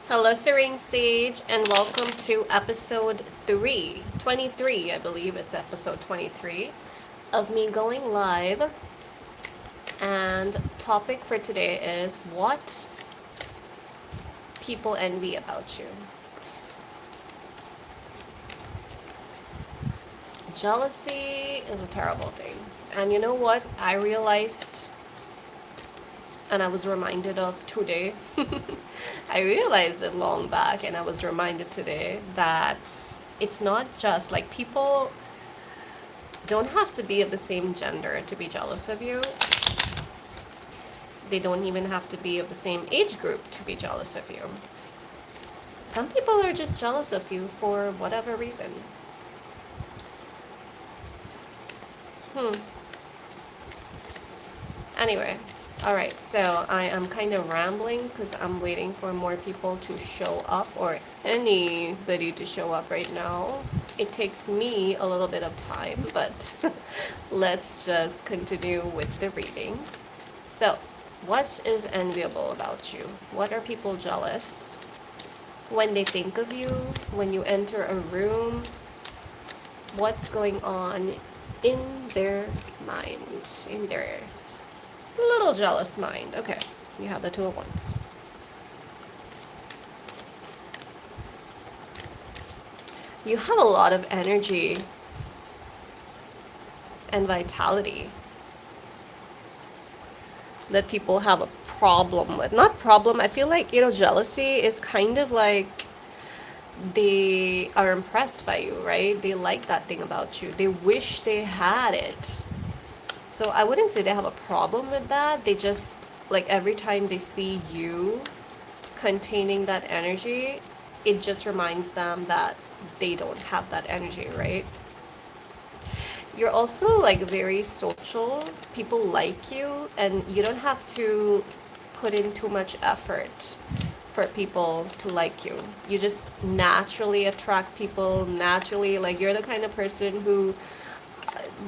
Hello, Serene Sage, and welcome to episode 23. I believe it's episode 23 of me going live. And topic for today is what people envy about you. Jealousy is a terrible thing. And you know what? I realized, and I was reminded of today. I realized it long back, and I was reminded today that it's not just like people don't have to be of the same gender to be jealous of you. They don't even have to be of the same age group to be jealous of you. Some people are just jealous of you for whatever reason. Hmm. Anyway, alright, so I am kind of rambling because I'm waiting for more people to show up or anybody to show up right now. It takes me a little bit of time, but let's just continue with the reading. So, what is enviable about you? What are people jealous when they think of you, when you enter a room? What's going on in their mind, in their little jealous mind? Okay, you have the Two of Wands. You have a lot of energy and vitality that people have a problem with. Not problem, I feel like, jealousy is kind of like they are impressed by you, right? They like that thing about you. They wish they had it. So I wouldn't say they have a problem with that. They just, like, every time they see you containing that energy, it just reminds them that they don't have that energy, right? You're also like very social. People like you, and you don't have to put in too much effort for people to like you. You just naturally attract people, naturally, like you're the kind of person who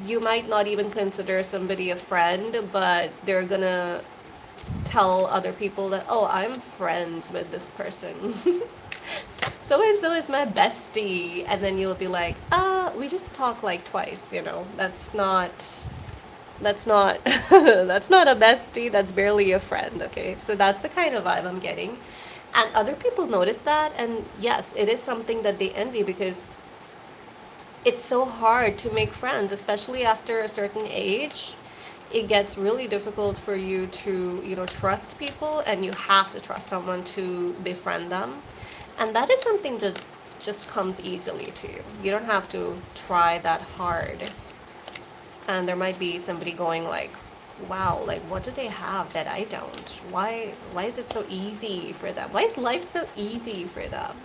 you might not even consider somebody a friend, but they're gonna tell other people that, oh, I'm friends with this person. So and so is my bestie. And then you'll be like, we just talk like twice, That's not that's not a bestie, that's barely a friend, okay? So that's the kind of vibe I'm getting. And other people notice that, and yes, it is something that they envy because it's so hard to make friends, especially after a certain age. It gets really difficult for you to, trust people, and you have to trust someone to befriend them. And that is something that just comes easily to you. You don't have to try that hard. And there might be somebody going like, wow, like what do they have that I don't? Why is it so easy for them? Why is life so easy for them?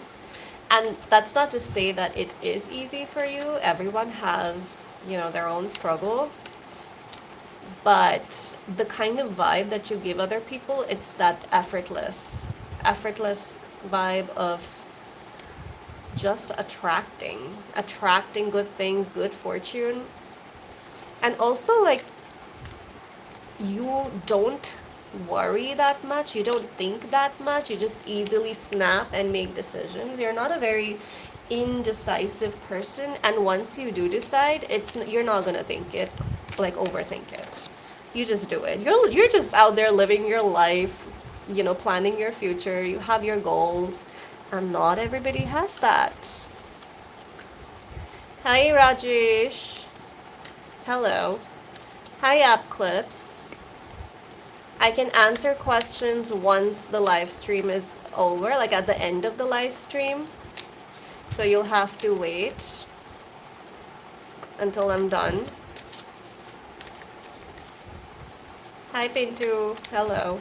And that's not to say that it is easy for you. Everyone has, their own struggle. But the kind of vibe that you give other people, it's that effortless vibe of just attracting good things, good fortune. And also, like, you don't worry that much, you don't think that much, you just easily snap and make decisions. You're not a very indecisive person, and once you do decide, you're not gonna think it, like overthink it. You just do it. You're just out there living your life, planning your future. You have your goals, and not everybody has that. Hi, Rajesh. Hello. Hi, App Clips. I can answer questions once the live stream is over, like at the end of the live stream. So you'll have to wait until I'm done. Hi, Pintu. Hello.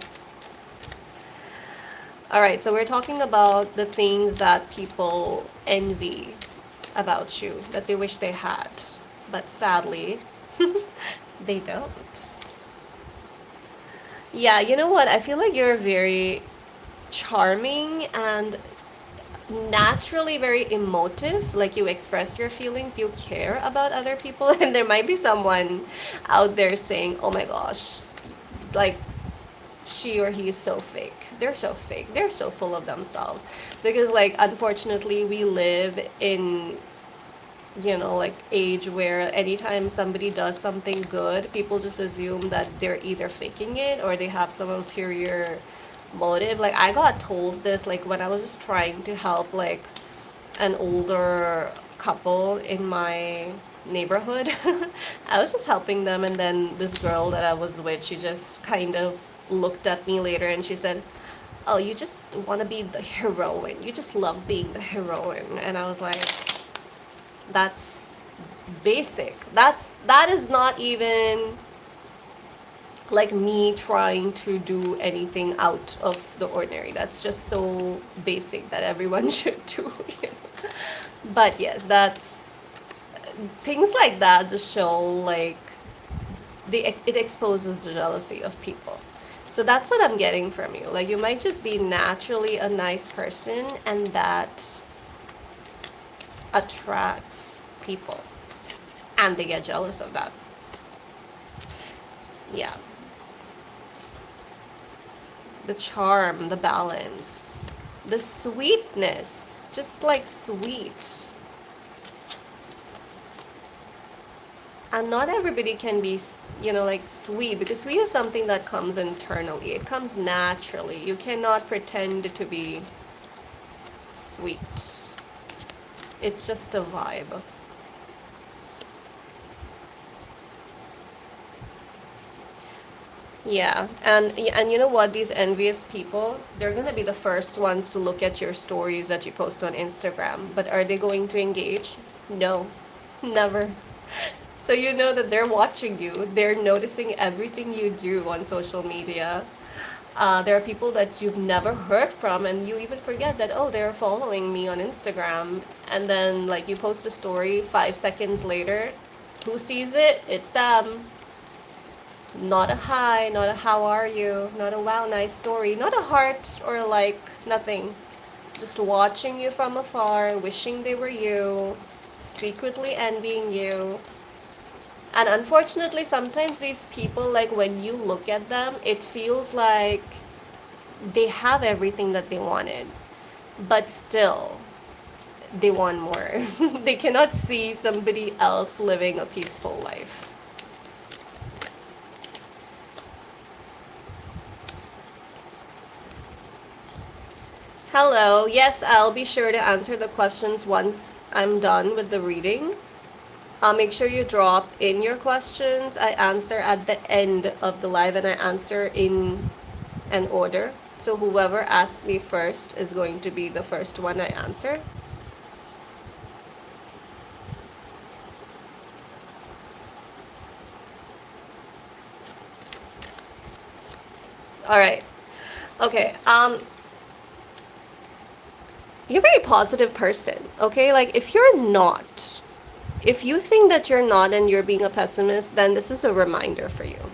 Alright, so we're talking about the things that people envy about you, that they wish they had, but sadly, they don't. Yeah, you know what? I feel like you're very charming and naturally very emotive. Like you express your feelings, you care about other people, and there might be someone out there saying, oh my gosh, like she or he is so fake. They're so fake. They're so full of themselves. Because, like, unfortunately, we live in, like, age where anytime somebody does something good, people just assume that they're either faking it or they have some ulterior motive. Like, I got told this, like, when I was just trying to help, like, an older couple in my neighborhood. I was just helping them, and then this girl that I was with, she just kind of looked at me later and she said, "Oh, you just want to be the heroine. You just love being the heroine." And I was like, that's basic. That is not even like me trying to do anything out of the ordinary. That's just so basic that everyone should do. But yes, that's things like that just show like it exposes the jealousy of people. So that's what I'm getting from you. Like, you might just be naturally a nice person, and that attracts people, and they get jealous of that. Yeah. The charm, the balance, the sweetness, just like sweet. And not everybody can be, like sweet, because sweet is something that comes internally. It comes naturally. You cannot pretend to be sweet. It's just a vibe. Yeah, and you know what? These envious people, they're gonna be the first ones to look at your stories that you post on Instagram. But are they going to engage? No, never. So you know that they're watching you. They're noticing everything you do on social media. There are people that you've never heard from, and you even forget that, oh, they're following me on Instagram. And then, like, you post a story 5 seconds later. Who sees it? It's them. Not a hi, not a how are you, not a wow, nice story, not a heart or like nothing. Just watching you from afar, wishing they were you, secretly envying you. And unfortunately, sometimes these people, like, when you look at them, it feels like they have everything that they wanted, but still, they want more. They cannot see somebody else living a peaceful life. Hello. Yes, I'll be sure to answer the questions once I'm done with the reading. Make sure you drop in your questions. I answer at the end of the live, and I answer in an order. So whoever asks me first is going to be the first one I answer. All right. Okay. You're a very positive person. Okay, like, if you think that you're not and you're being a pessimist, then this is a reminder for you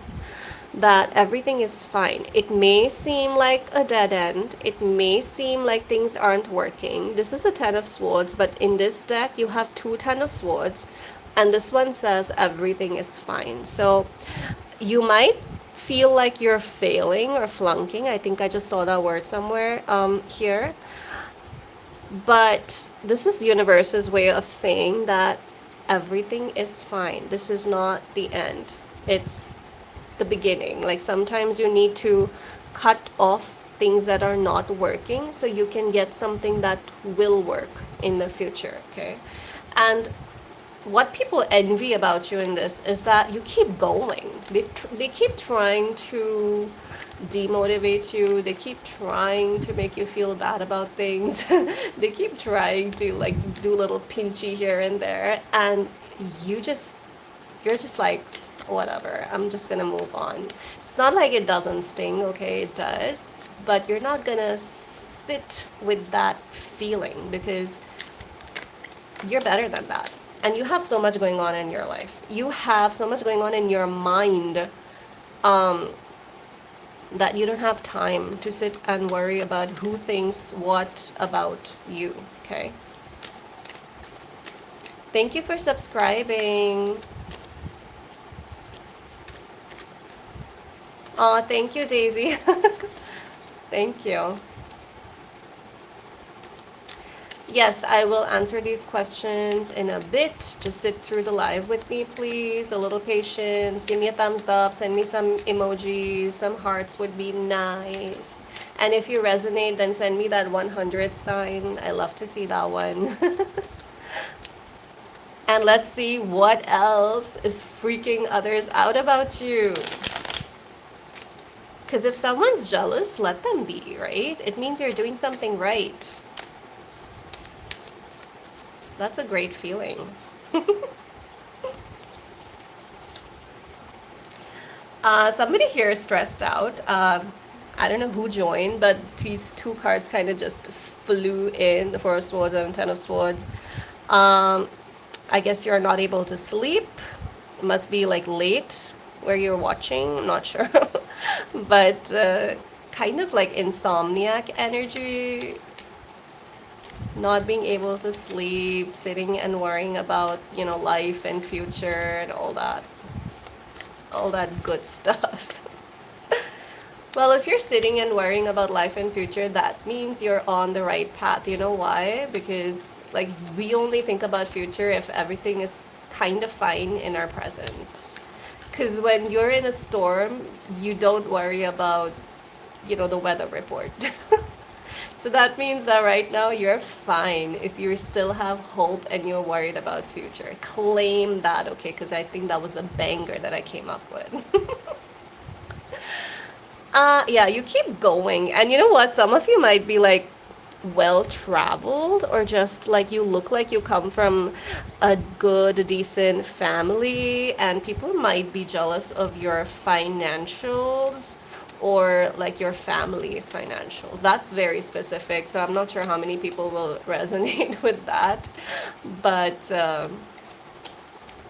that everything is fine. It may seem like a dead end. It may seem like things aren't working. This is a 10 of Swords, but in this deck, you have two 10 of Swords, and this one says everything is fine. So you might feel like you're failing or flunking. I think I just saw that word somewhere here. But this is the universe's way of saying that everything is fine. This is not the end. It's the beginning. Like, sometimes you need to cut off things that are not working so you can get something that will work in the future, okay? And what people envy about you in this is that you keep going. They keep trying to demotivate you. They keep trying to make you feel bad about things. They keep trying to, like, do little pinchy here and there, and you're just like, whatever, I'm just gonna move on. It's not like it doesn't sting, okay, it does, but you're not gonna sit with that feeling, because you're better than that. And you have so much going on in your life. You have so much going on in your mind, that you don't have time to sit and worry about who thinks what about you, okay? Thank you for subscribing. Oh, thank you, Daisy. Thank you. Yes, I will answer these questions in a bit. Just sit through the live with me, please. A little patience. Give me a thumbs up. Send me some emojis. Some hearts would be nice. And if you resonate, then send me that 100 sign. I love to see that one. And let's see what else is freaking others out about you. Because if someone's jealous, let them be, right? It means you're doing something right. That's a great feeling. Somebody here is stressed out. I don't know who joined, but these two cards kind of just flew in, the Four of Swords and Ten of Swords. Um, I guess you're not able to sleep. It must be like late where you're watching. I'm not sure. But kind of like insomniac energy, not being able to sleep, sitting and worrying about, life and future and all that good stuff. Well, if you're sitting and worrying about life and future, that means you're on the right path. You know why? Because like we only think about future if everything is kind of fine in our present. Because when you're in a storm, you don't worry about, the weather report. So that means that right now you're fine if you still have hope and you're worried about future. Claim that, okay? Because I think that was a banger that I came up with. Yeah, you keep going. And you know what? Some of you might be like well traveled, or just like you look like you come from a good, decent family, and people might be jealous of your financials or like your family's financials. That's very specific. So I'm not sure how many people will resonate with that. But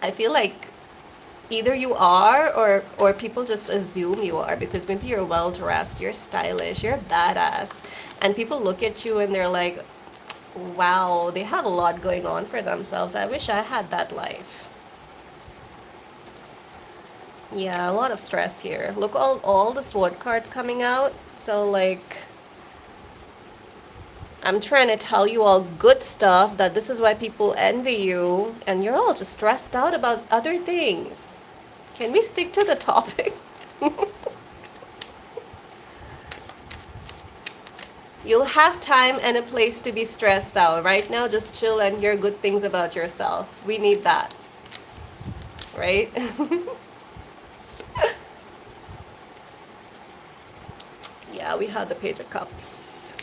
I feel like either you are, or people just assume you are, because maybe you're well dressed, you're stylish, you're badass, and people look at you and they're like, wow, they have a lot going on for themselves. I wish I had that life. Yeah, a lot of stress here. Look, all the sword cards coming out. So like, I'm trying to tell you all good stuff, that this is why people envy you, and you're all just stressed out about other things. Can we stick to the topic? You'll have time and a place to be stressed out. Right now, just chill and hear good things about yourself. We need that, right? Yeah, we have the Page of Cups.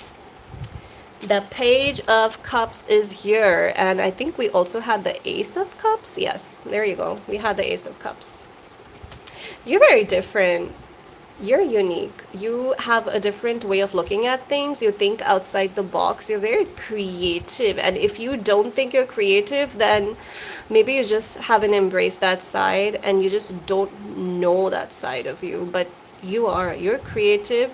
The Page of Cups is here, and I think we also had the Ace of Cups. Yes, there you go. We had the Ace of Cups. You're very different. You're unique. You have a different way of looking at things. You think outside the box. You're very creative. And if you don't think you're creative, then maybe you just haven't embraced that side and you just don't know that side of you. But you are. You're creative.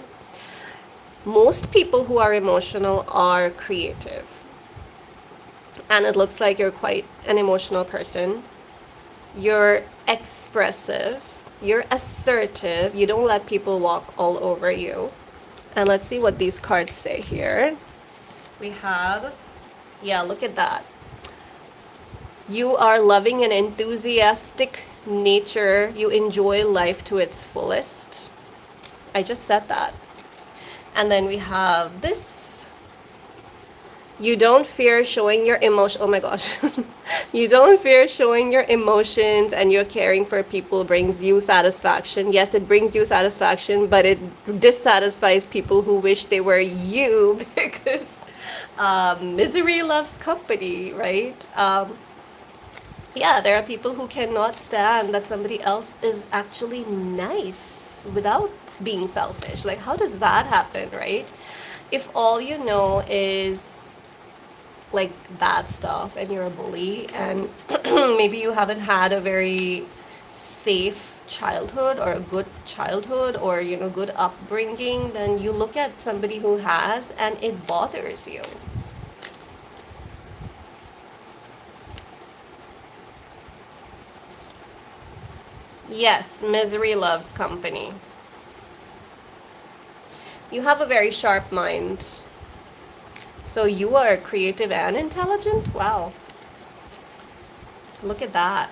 Most people who are emotional are creative. And it looks like you're quite an emotional person. You're expressive. You're assertive. You don't let people walk all over you. And let's see what these cards say here. We have, yeah, look at that. You are loving and enthusiastic nature. You enjoy life to its fullest. I just said that. And then we have this. You don't fear showing your emotion. Oh my gosh. You don't fear showing your emotions, and your caring for people brings you satisfaction. Yes, it brings you satisfaction, but it dissatisfies people who wish they were you, because misery loves company, right? Yeah, there are people who cannot stand that somebody else is actually nice without being selfish. Like, how does that happen, right? If all you know is like bad stuff and you're a bully, and maybe you haven't had a very safe childhood or a good childhood, or good upbringing, then you look at somebody who has and it bothers you. Yes, misery loves company. You have a very sharp mind. So you are creative and intelligent? Wow. Look at that.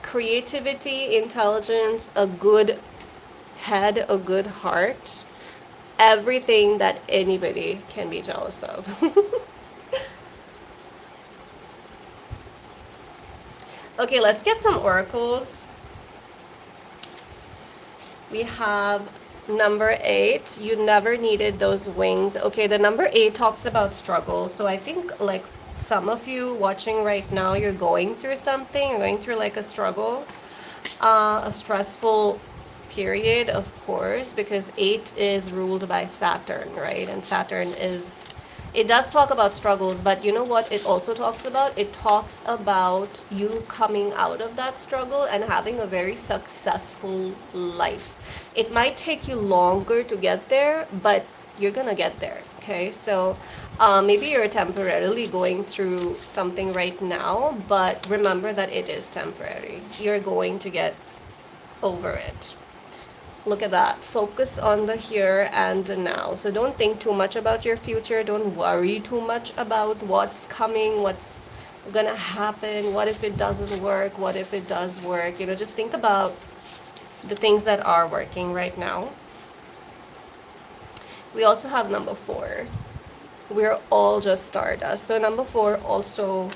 Creativity, intelligence, a good head, a good heart. Everything that anybody can be jealous of. Okay, let's get some oracles. We have number 8. You never needed those wings. Okay, the number 8 talks about struggle. So I think like some of you watching right now, you're going through something. You're going through like a struggle, a stressful period, of course, because 8 is ruled by Saturn, right? And Saturn is, it does talk about struggles, but you know what it also talks about? It talks about you coming out of that struggle and having a very successful life. It might take you longer to get there, but you're gonna get there. Okay, so maybe you're temporarily going through something right now, but remember that it is temporary. You're going to get over it. Look at that. Focus on the here and the now. So don't think too much about your future. Don't worry too much about what's coming, what's gonna happen, what if it doesn't work, what if it does work. You know, just think about the things that are working right now. We also have number 4. We're all just stardust. So number 4 also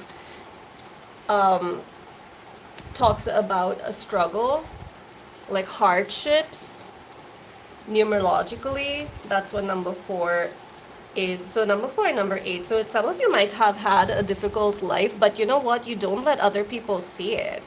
talks about a struggle, like hardships. Numerologically, that's what number 4 is. So number 4 and number 8. So some of you might have had a difficult life, but you know what? You don't let other people see it.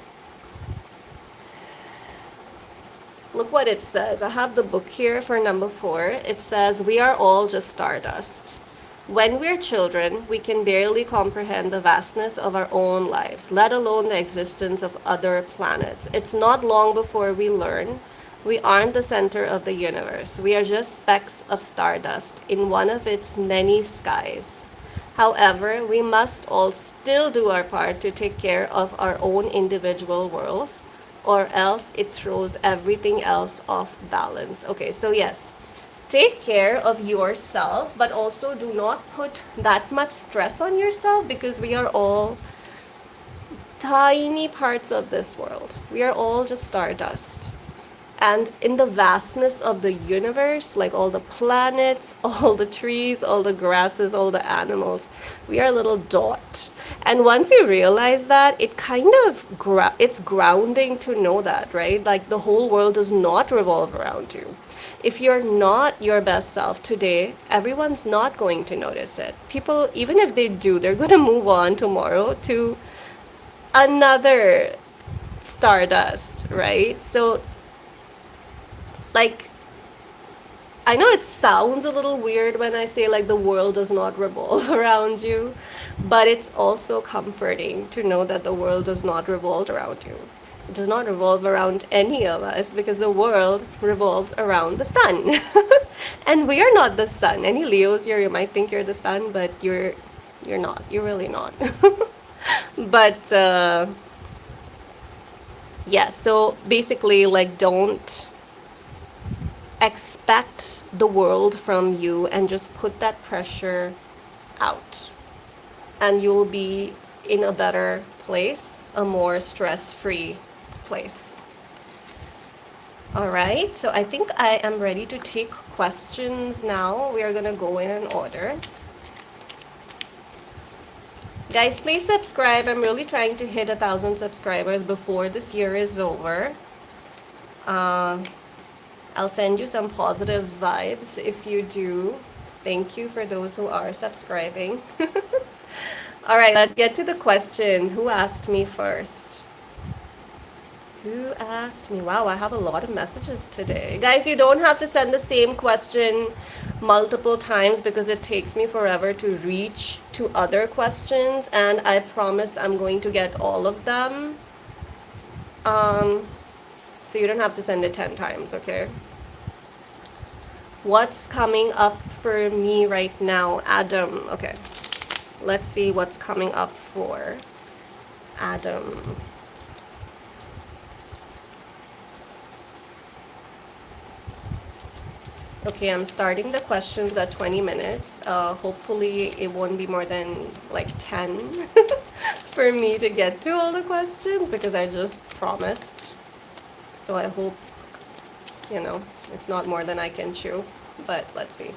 Look what it says. I have the book here for number 4. It says, we are all just stardust. When we're children, we can barely comprehend the vastness of our own lives, let alone the existence of other planets. It's not long before we learn we aren't the center of the universe. We are just specks of stardust in one of its many skies. However, we must all still do our part to take care of our own individual worlds, or else it throws everything else off balance. Okay, so yes, take care of yourself, but also do not put that much stress on yourself, because we are all tiny parts of this world. We are all just stardust. And in the vastness of the universe, like all the planets, all the trees, all the grasses, all the animals, we are a little dot. And once you realize that, it kind of it's grounding to know that, right? Like the whole world does not revolve around you. If you're not your best self today, everyone's not going to notice it. People, even if they do, they're going to move on tomorrow to another stardust, right? So like, I know it sounds a little weird when I say like the world does not revolve around you, but it's also comforting to know that the world does not revolve around you. It does not revolve around any of us, because the world revolves around the sun. And we are not the sun. Any Leos here, you might think you're the sun, but you're not. You're really not. But yeah, so basically, like, don't expect the world from you and just put that pressure out, and you'll be in a better place, a more stress-free place. All right, so I think I am ready to take questions now. We are gonna go in an order. Guys, please subscribe. I'm really trying to hit 1,000 subscribers before this year is over. I'll send you some positive vibes if you do. Thank you for those who are subscribing. All right, let's get to the questions. Who asked me first? Who asked me? Wow, I have a lot of messages today. Guys, you don't have to send the same question multiple times, because it takes me forever to reach to other questions, and I promise I'm going to get all of them. So you don't have to send it 10 times, okay? What's coming up for me right now? Adam. Okay. Let's see what's coming up for Adam. Okay, I'm starting the questions at 20 minutes. Hopefully, it won't be more than like 10 for me to get to all the questions because I just promised. So I hope, you know, it's not more than I can chew. But let's see.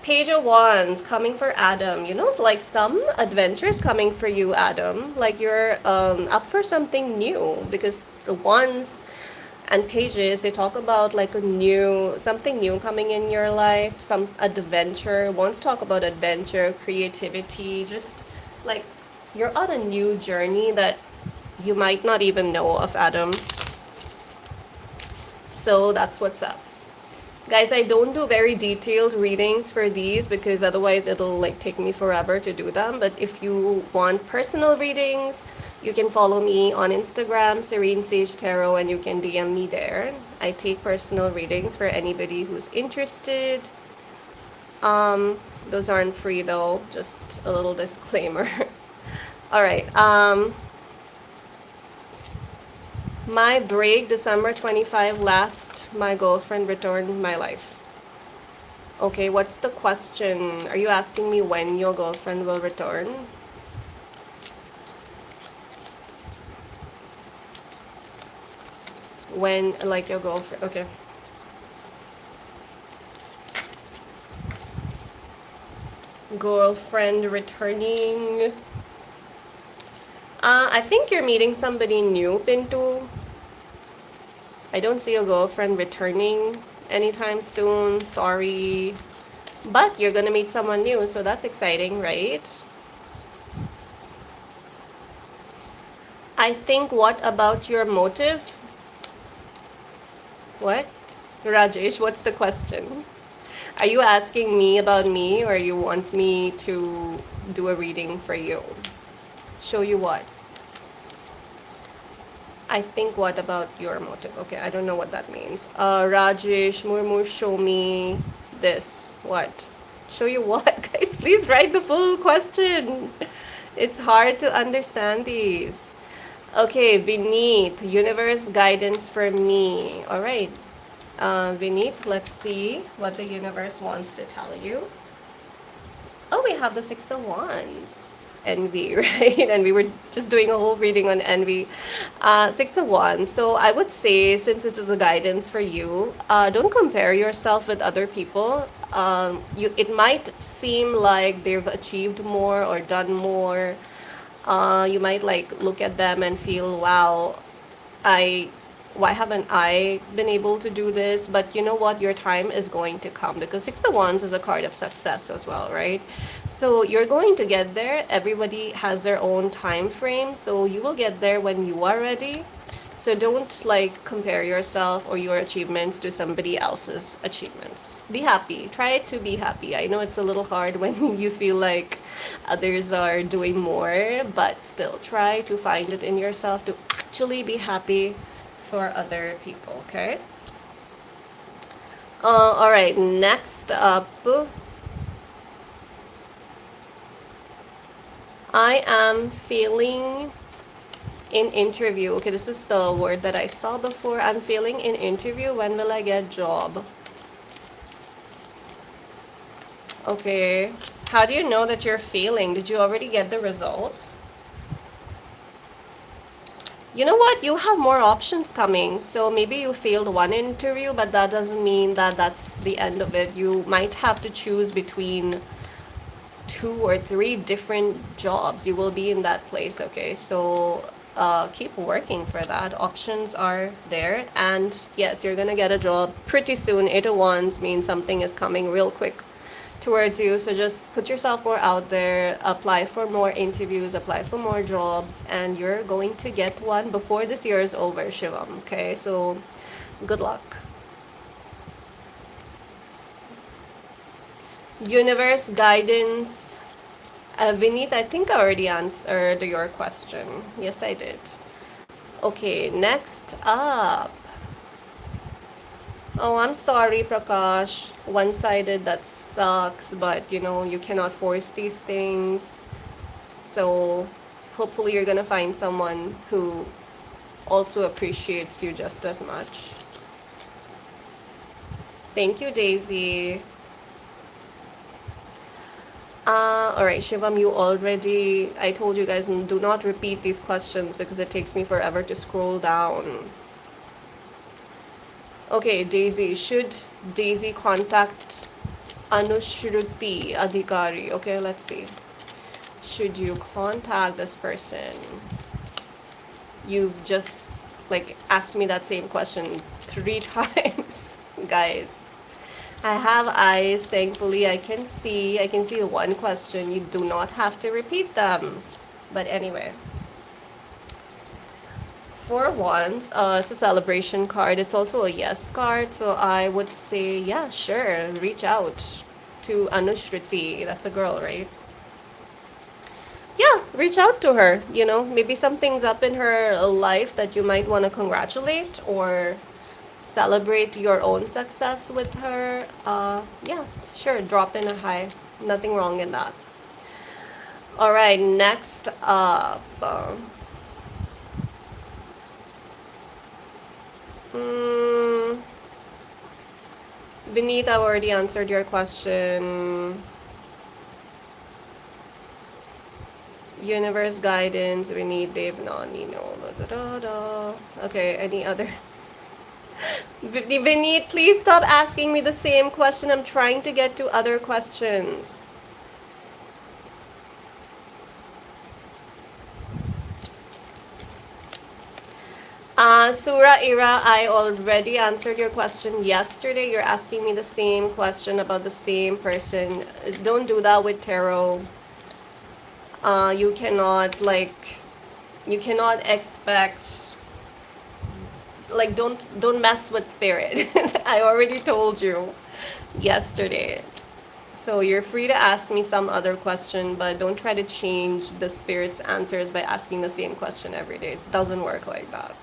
Page of Wands coming for Adam. You know, like some adventures coming for you, Adam. Like you're up for something new because the Wands and Pages, they talk about like a new, something new coming in your life, some adventure. Wands talk about adventure, creativity, just like you're on a new journey that you might not even know of, Adam. So that's what's up. Guys, I don't do very detailed readings for these because otherwise it'll like take me forever to do them. But if you want personal readings, you can follow me on Instagram, Serene Sage Tarot, and you can DM me there. I take personal readings for anybody who's interested. Those aren't free though, just a little disclaimer. All right. My break, December 25, last my girlfriend returned my life. Okay, what's the question? Are you asking me when your girlfriend will return? When, like, your girlfriend, okay. Girlfriend returning. I think you're meeting somebody new, Pintu. I don't see your girlfriend returning anytime soon. Sorry. But you're gonna meet someone new, so that's exciting, right? I think, what about your motive? What? Rajesh, what's the question? Are you asking me about me or you want me to do a reading for you? Show you what? I think, what about your motive? Okay, I don't know what that means. Rajesh, Murmur, show me this. What? Show you what? Guys, please write the full question. It's hard to understand these. Okay, Vineet, universe guidance for me. All right. Vineet, let's see what the universe wants to tell you. Oh, we have the Six of Wands. Envy, right? And we were just doing a whole reading on envy. Six of Wands. So I would say, since it is a guidance for you, don't compare yourself with other people. It might seem like they've achieved more or done more. You might like look at them and feel, wow, I why haven't I been able to do this? But you know what? Your time is going to come because Six of Wands is a card of success as well, right? So you're going to get there. Everybody has their own time frame, so you will get there when you are ready. So don't like compare yourself or your achievements to somebody else's achievements. Be happy. Try to be happy. I know it's a little hard when you feel like others are doing more, but still try to find it in yourself to actually be happy for other people, okay? All right, next up, I am feeling in interview. Okay, this is the word that I saw before. I'm feeling in interview. When will I get job? Okay, how do you know that you're feeling? Did you already get the results? You know what? You have more options coming. So maybe you failed one interview, but that doesn't mean that that's the end of it. You might have to choose between 2 or 3 different jobs. You will be in that place, okay? So keep working for that. Options are there. And yes, you're gonna get a job pretty soon. 8 of Wands means something is coming real quick towards you. So just put yourself more out there, apply for more interviews, apply for more jobs, and you're going to get one before this year is over, Shivam. Okay, so good luck. Universe guidance. Vineet, I think I already answered your question. Yes, I did. Okay, next up. Oh, I'm sorry, Prakash. One-sided, that sucks, but you know, you cannot force these things. So hopefully you're gonna find someone who also appreciates you just as much. Thank you, Daisy. All right, Shivam, you already. I told you guys do not repeat these questions because it takes me forever to scroll down. Okay, Daisy. Should Daisy contact Anushruti Adhikari? Okay, let's see. Should you contact this person? You've just like asked me that same question 3 times, guys. I have eyes, thankfully I can see the one question. You do not have to repeat them. But anyway, for once, it's a celebration card. It's also a yes card, so I would say, yeah, sure, reach out to Anushruti. That's a girl, right? Yeah, reach out to her. You know, maybe something's up in her life that you might want to congratulate or celebrate your own success with her. Yeah, sure, drop in a hi. Nothing wrong in that. All right, next up. Mm, Vineet, I've already answered your question. Universe guidance, we need Devnani, no, da, da, da, da. Okay, any other? Vineet, please stop asking me the same question. I'm trying to get to other questions. Surah Ira, I already answered your question yesterday. You're asking me the same question about the same person. Don't do that with tarot. You cannot you cannot expect don't mess with spirit. I already told you yesterday. So you're free to ask me some other question, but don't try to change the spirit's answers by asking the same question every day. It doesn't work like that.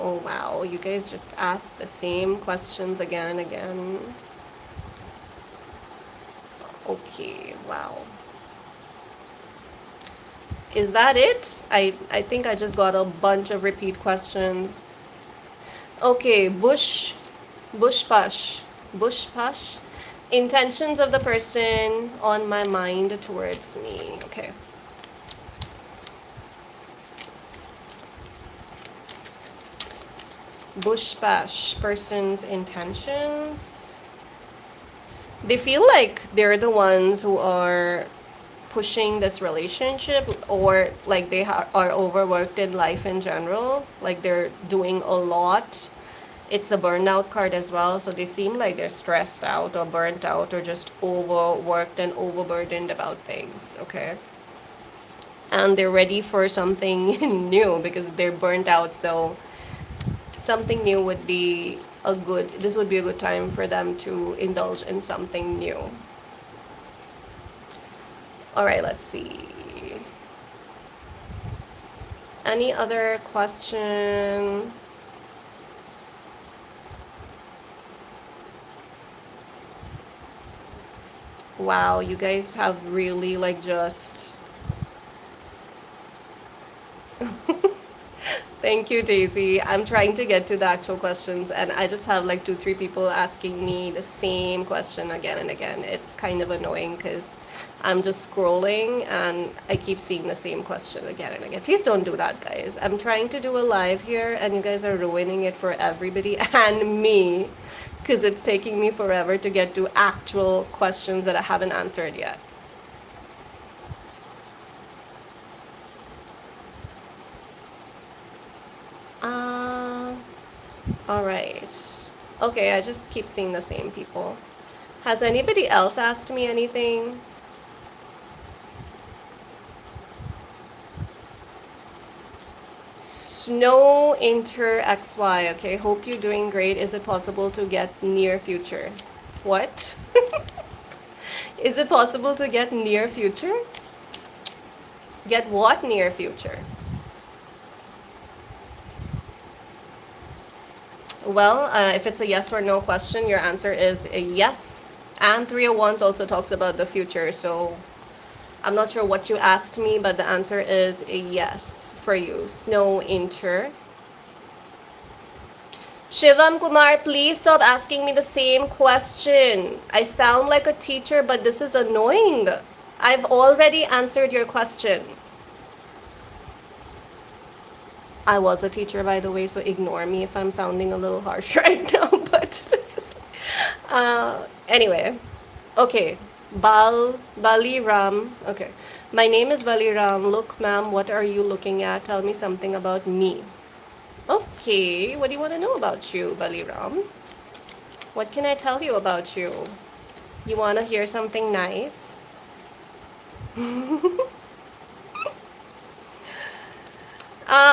Oh wow, you guys just ask the same questions again and again. Okay, wow. Is that it? I think I just got a bunch of repeat questions. Okay, bush push. Bush push. Intentions of the person on my mind towards me. Okay. Bush bash person's intentions. They feel like they're the ones who are pushing this relationship, or like they are overworked in life in general, like they're doing a lot. It's a burnout card as well, so they seem like they're stressed out or burnt out or just overworked and overburdened about things. Okay, and they're ready for something new because they're burnt out, so something new would be a good this would be a good time for them to indulge in something new. All right, let's see. Any other question? Wow, you guys have really like just Thank you, Daisy. I'm trying to get to the actual questions, and I just have like 2, 3 people asking me the same question again and again. It's kind of annoying because I'm just scrolling and I keep seeing the same question again and again. Please don't do that, guys. I'm trying to do a live here, and you guys are ruining it for everybody and me because it's taking me forever to get to actual questions that I haven't answered yet. Uh, all right. Okay, I just keep seeing the same people. Has anybody else asked me anything? Snow Inter XY. Okay, hope you're doing great. Is it possible to get near future? What? Is it possible to get near future? Get what near future? Well, if it's a yes or no question, your answer is a yes. And 301s also talks about the future, so I'm not sure what you asked me, but the answer is a yes for you. Snow inter. Shivam Kumar, please stop asking me the same question. I sound like a teacher, but this is annoying. I've already answered your question. I was a teacher, by the way, so ignore me if I'm sounding a little harsh right now. But this is. Anyway, okay. Baliram. Okay. My name is Baliram. Look, ma'am, what are you looking at? Tell me something about me. Okay, what do you want to know about you, Baliram? What can I tell you about you? You want to hear something nice?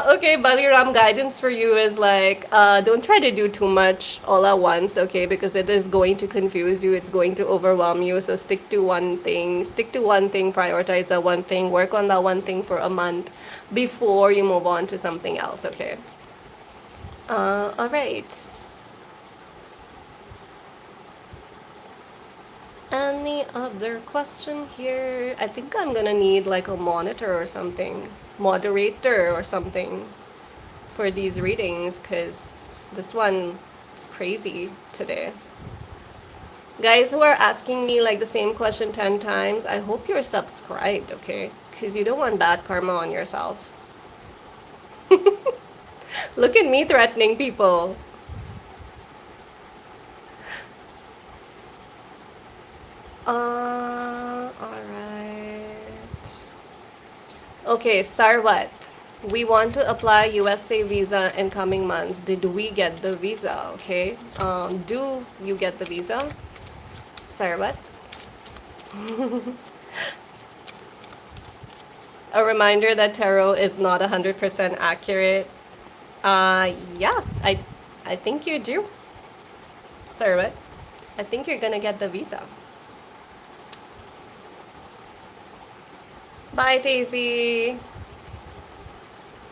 Okay, Baliram, guidance for you is like, don't try to do too much all at once, okay? Because it is going to confuse you, it's going to overwhelm you. So stick to one thing, prioritize that one thing, work on that one thing for a month before you move on to something else, okay? All right. Any other question here? I think I'm gonna need like a monitor or something, moderator or something for these readings because this one is crazy today. Guys who are asking me like the same question 10 times, I hope you're subscribed, okay? Because you don't want bad karma on yourself. Look at me threatening people. Alright. Okay, Sarwat. We want to apply USA visa in coming months. Did we get the visa? Okay. Do you get the visa? Sarwat? A reminder that tarot is not 100% accurate. Yeah, I think you do. Sarwat. I think you're gonna get the visa. Bye, Daisy.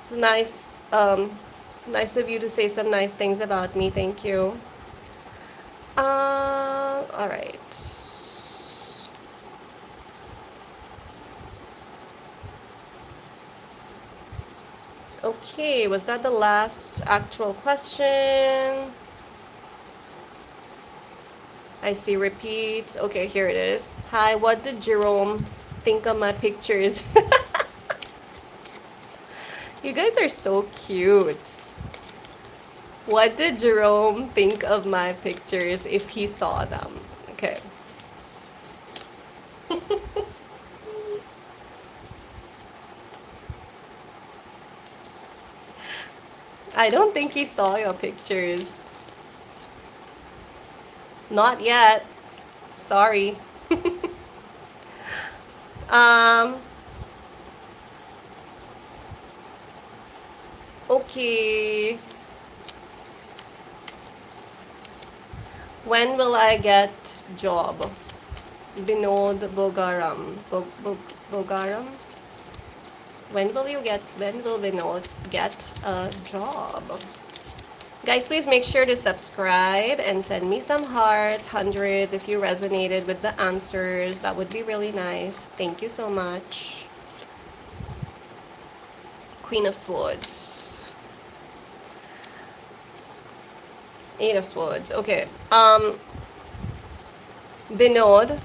It's nice of you to say some nice things about me. Thank you. All right. Okay, was that the last actual question? I see repeats. Okay, here it is. Hi, what did Jerome think of my pictures? You guys are so cute. What did Jerome think of my pictures if he saw them? Okay. I don't think he saw your pictures. Not yet. Sorry. um okay. When will I get job? Vinod Bogaram. Bogaram? When will Vinod get a job? Guys, please make sure to subscribe and send me some hearts, hundreds, if you resonated with the answers. That would be really nice. Thank you so much. Queen of Swords. Eight of Swords. Okay. Vinod,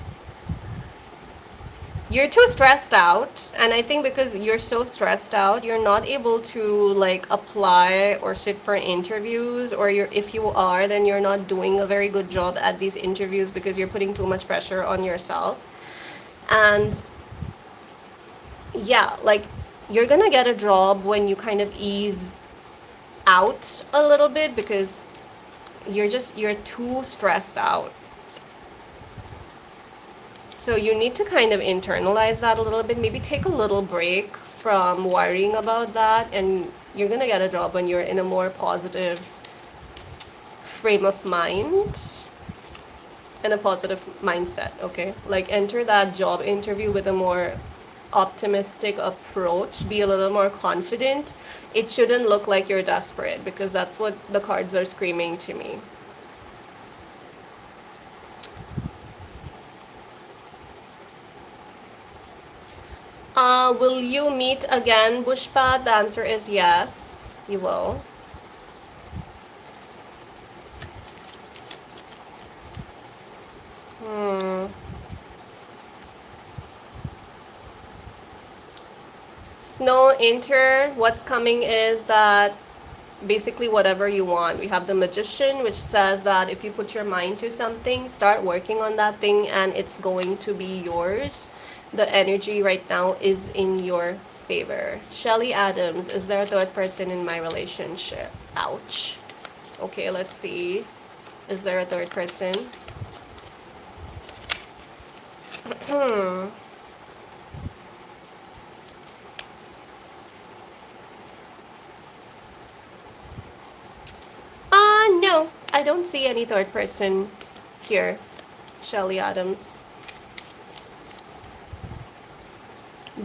you're too stressed out, and I think because you're so stressed out, you're not able to like apply or sit for interviews, or if you are, then you're not doing a very good job at these interviews because you're putting too much pressure on yourself. And yeah, like you're gonna get a job when you kind of ease out a little bit because you're too stressed out. So you need to kind of internalize that a little bit, maybe take a little break from worrying about that, and you're gonna get a job when you're in a more positive frame of mind and a positive mindset, okay? Like enter that job interview with a more optimistic approach, be a little more confident. It shouldn't look like you're desperate because that's what the cards are screaming to me. Will you meet again, Bushpat? The answer is yes, you will. Hmm. Snow Inter, what's coming is that basically whatever you want. We have the Magician, which says that if you put your mind to something, start working on that thing and it's going to be yours. The energy right now is in your favor. Shelly Adams, is there a third person in my relationship? Ouch. Okay, let's see. Is there a third person? No, I don't see any third person here, Shelly Adams.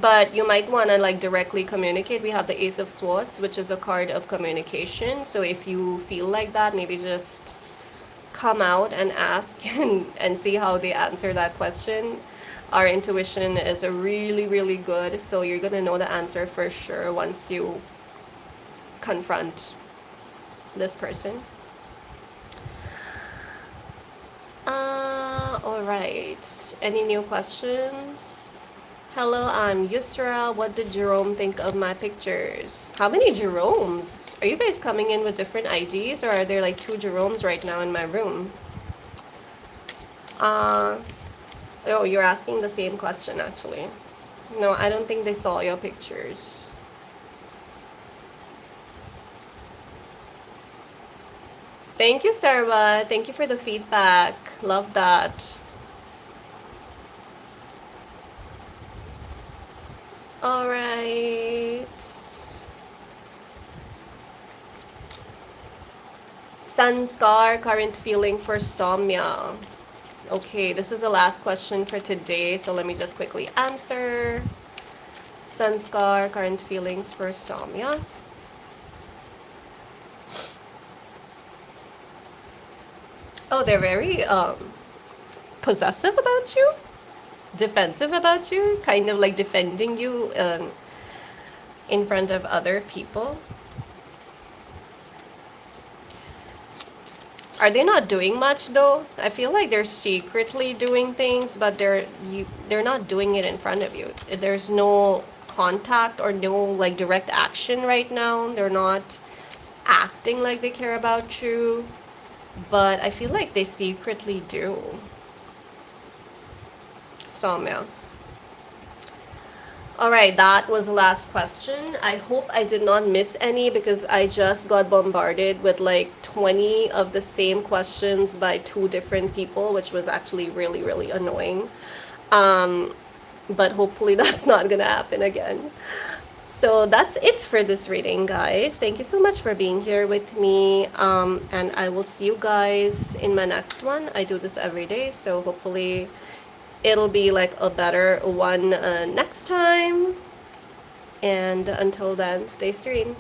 But you might want to like directly communicate. We have the Ace of Swords, which is a card of communication. So if you feel like that, maybe just come out and ask and see how they answer that question. Our intuition is a really good, so you're gonna know the answer for sure once you confront this person. All right. Any new questions? Hello, I'm Yusra. What did Jerome think of my pictures? How many Jeromes? Are you guys coming in with different IDs, or are there like 2 Jeromes right now in my room? Oh, you're asking the same question actually. No, I don't think they saw your pictures. Thank you, Sarva. Thank you for the feedback. Love that. All right. Sanskar, current feeling for Soumya. Okay, this is the last question for today, so let me just quickly answer. Sanskar, current feelings for Soumya. Oh, they're very possessive about you, defensive about you, kind of like defending you in front of other people. Are they not doing much though? I feel like they're secretly doing things, but they're not doing it in front of you. There's no contact or no like direct action right now. They're not acting like they care about you, but I feel like they secretly do. Soumya. All right, that was the last question. I hope I did not miss any because I just got bombarded with like 20 of the same questions by 2 different people, which was actually really annoying. But hopefully that's not gonna happen again. So that's it for this reading, guys. Thank you so much for being here with me. And I will see you guys in my next one. I do this every day, so hopefully it'll be like a better one next time. And until then, stay serene.